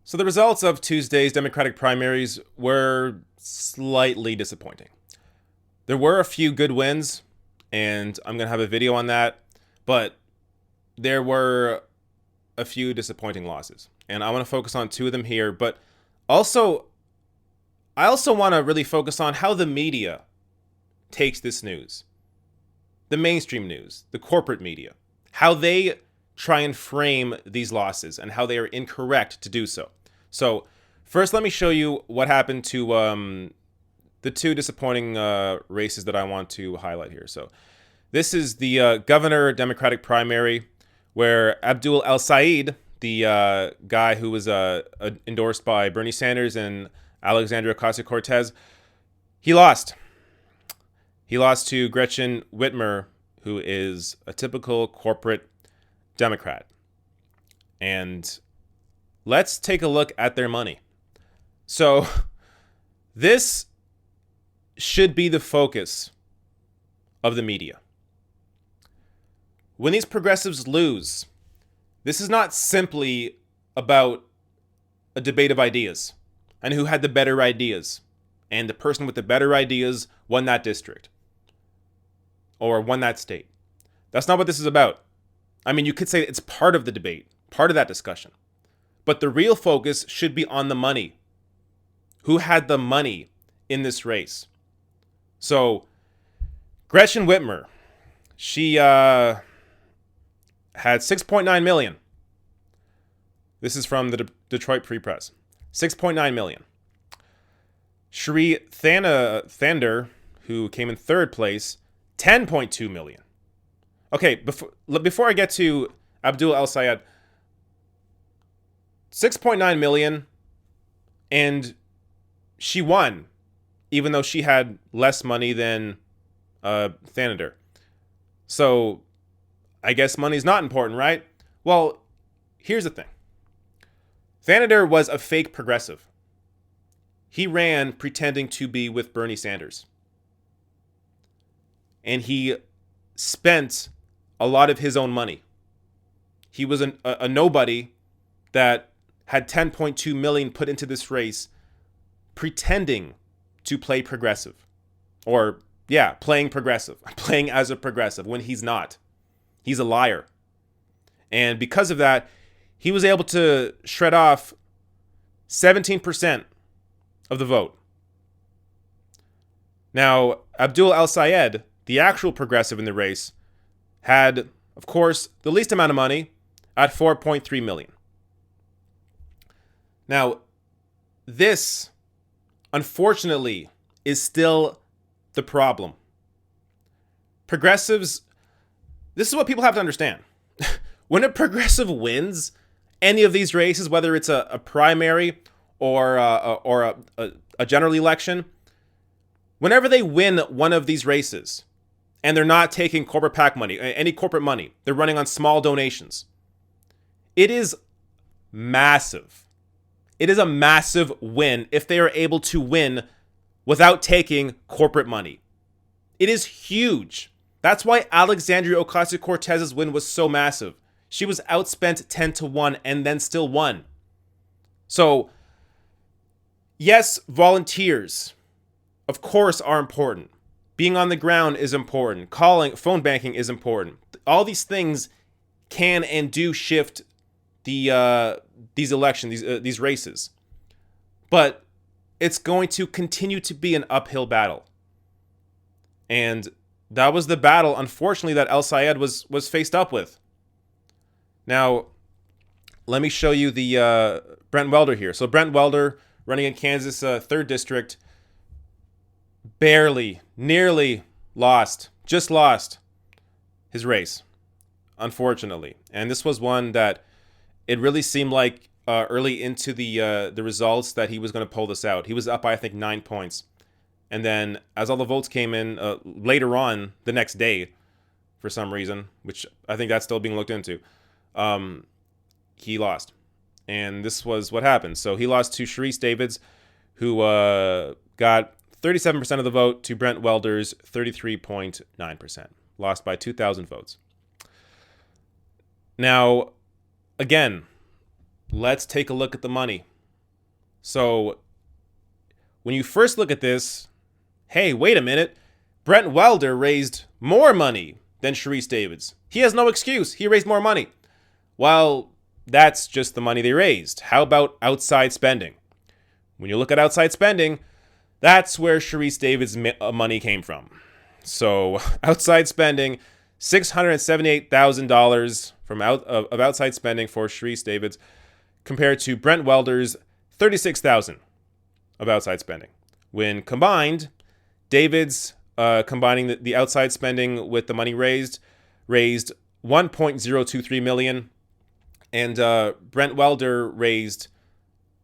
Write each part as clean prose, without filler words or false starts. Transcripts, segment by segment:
So the results of Tuesday's Democratic primaries were slightly disappointing. There were a few good wins, and I'm going to have a video on that, but there were a few disappointing losses. And I want to focus on two of them here, but also, I also want to really focus on how the media takes this news. The mainstream news, the corporate media, how they try and frame these losses and how they are incorrect to do so. So first, let me show you what happened to the two disappointing races that I want to highlight here. So this is the governor Democratic primary where Abdul El-Sayed, the guy who was endorsed by Bernie Sanders and Alexandria Ocasio-Cortez, he lost. He lost to Gretchen Whitmer, who is a typical corporate Democrat. And let's take a look at their money. So this should be the focus of the media. When these progressives lose, this is not simply about a debate of ideas and who had the better ideas. And the person with the better ideas won that district or won that state. That's not what this is about. I mean, you could say it's part of the debate, part of that discussion. But the real focus should be on the money. Who had the money in this race? So, Gretchen Whitmer, she had 6.9 million. This is from the Detroit Free Press. 6.9 million. Sheree Thander, who came in third place, 10.2 million. Okay, before I get to Abdul El-Sayed, 6.9 million, and she won, even though she had less money than Thander. So, I guess money's not important, right? Well, here's the thing. Thander was a fake progressive. He ran pretending to be with Bernie Sanders. And he spent a lot of his own money. He was a nobody that had 10.2 million put into this race pretending to play progressive. Or, yeah, playing progressive. Playing as a progressive when he's not. He's a liar. And because of that, he was able to shred off 17% of the vote. Now, Abdul El-Sayed, the actual progressive in the race, had, of course, the least amount of money at 4.3 million. Now, this, unfortunately, is still the problem. Progressives, this is what people have to understand. When a progressive wins any of these races, whether it's a primary or a general election, whenever they win one of these races, and they're not taking corporate PAC money, any corporate money, they're running on small donations, it is massive. It is a massive win if they are able to win without taking corporate money. It is huge. That's why Alexandria Ocasio-Cortez's win was so massive. She was outspent 10-1 and then still won. So, yes, volunteers, of course, are important. Being on the ground is important. Calling, phone banking is important. All these things can and do shift these elections, these races. But it's going to continue to be an uphill battle. And that was the battle, unfortunately, that El-Sayed was faced up with. Now, let me show you the Brent Welder here. So Brent Welder, running in Kansas 3rd District, nearly lost his race, unfortunately. And this was one that it really seemed like early into the results that he was going to pull this out. He was up by, I think, 9 points. And then as all the votes came in later on the next day, for some reason, which I think that's still being looked into, he lost. And this was what happened. So he lost to Sharice Davids, who got 37% of the vote, to Brent Welder's 33.9%. Lost by 2,000 votes. Now, again, let's take a look at the money. So when you first look at this, hey, wait a minute. Brent Welder raised more money than Sharice Davids. He has no excuse. He raised more money. Well, that's just the money they raised. How about outside spending? When you look at outside spending, that's where Sharice Davids' money came from. So outside spending, $678,000 of outside spending for Sharice Davids, compared to Brent Welder's $36,000 of outside spending. When combined, Davids, combining the outside spending with the money raised $1.023 million, and Brent Welder raised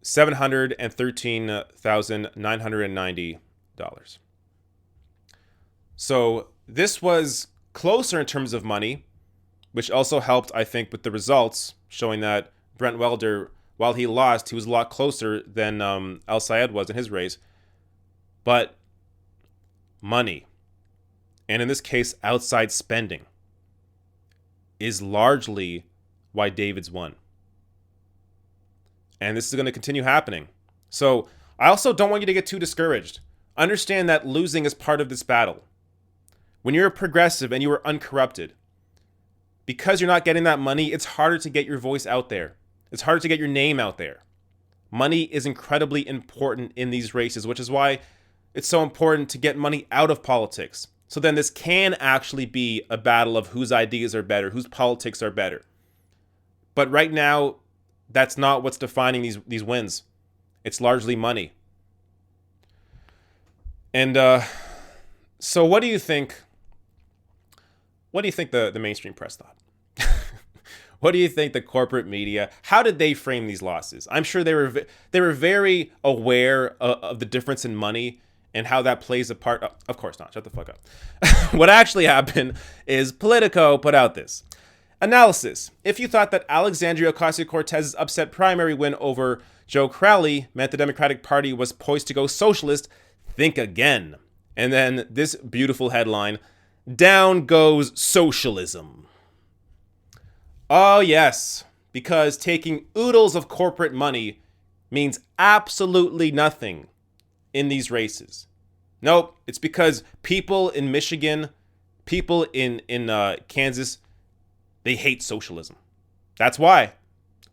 $713,990. So this was closer in terms of money, which also helped, I think, with the results, showing that Brent Welder, while he lost, he was a lot closer than El Sayed was in his race. But money, and in this case, outside spending, is largely why Davids won. And this is going to continue happening. So I also don't want you to get too discouraged. Understand that losing is part of this battle. When you're a progressive and you are uncorrupted, because you're not getting that money, it's harder to get your voice out there. It's harder to get your name out there. Money is incredibly important in these races, which is why it's so important to get money out of politics. So then this can actually be a battle of whose ideas are better, whose politics are better. But right now, that's not what's defining these wins. It's largely money. And so what do you think? What do you think the mainstream press thought? What do you think the corporate media? How did they frame these losses? I'm sure they were very aware of the difference in money and how that plays a part. Oh, of course not. Shut the fuck up. What actually happened is Politico put out this analysis. If you thought that Alexandria Ocasio-Cortez's upset primary win over Joe Crowley meant the Democratic Party was poised to go socialist, think again. And then this beautiful headline: down goes socialism. Oh yes, because taking oodles of corporate money means absolutely nothing in these races. Nope, it's because people in Michigan, people in Kansas, they hate socialism. That's why.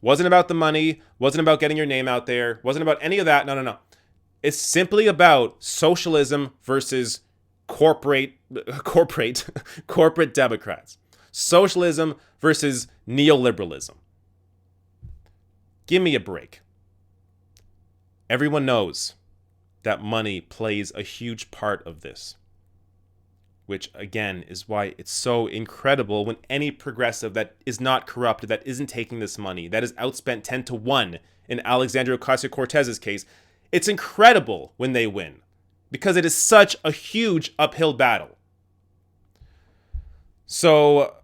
Wasn't about the money, wasn't about getting your name out there, wasn't about any of that. No. It's simply about socialism versus corporate Democrats. Socialism versus neoliberalism. Give me a break. Everyone knows that money plays a huge part of this, which again is why it's so incredible when any progressive that is not corrupt, that isn't taking this money, that is outspent 10-1 in Alexandria Ocasio-Cortez's case, it's incredible when they win, because it is such a huge uphill battle. So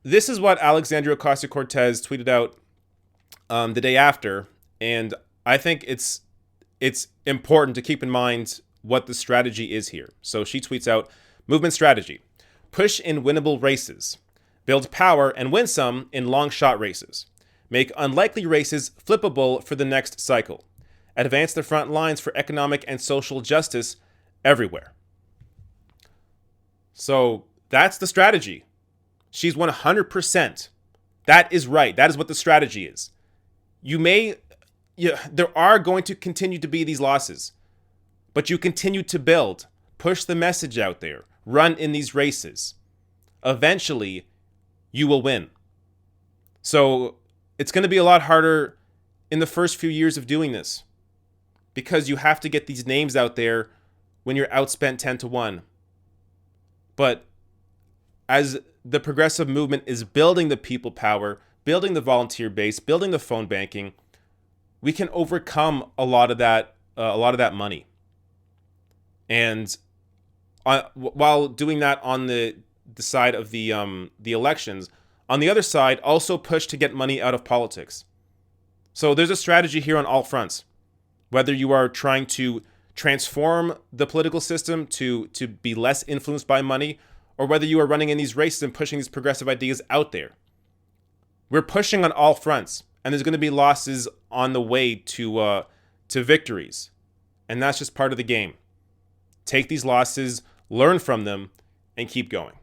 this is what Alexandria Ocasio-Cortez tweeted out the day after, and I think it's important to keep in mind what the strategy is here. So she tweets out, movement strategy: push in winnable races, build power and win some in long shot races, make unlikely races flippable for the next cycle, advance the front lines for economic and social justice everywhere. So that's the strategy. She's 100%. That is right. That is what the strategy is. There are going to continue to be these losses, but you continue to build, push the message out there, run in these races. Eventually, you will win. So it's going to be a lot harder in the first few years of doing this, because you have to get these names out there when you're outspent 10-1. But as the progressive movement is building the people power, building the volunteer base, building the phone banking, we can overcome a lot of that money. And while doing that on the side of the elections, on the other side, also push to get money out of politics. So there's a strategy here on all fronts. Whether you are trying to transform the political system to be less influenced by money, or whether you are running in these races and pushing these progressive ideas out there. We're pushing on all fronts, and there's going to be losses on the way to to victories. And that's just part of the game. Take these losses, learn from them, and keep going.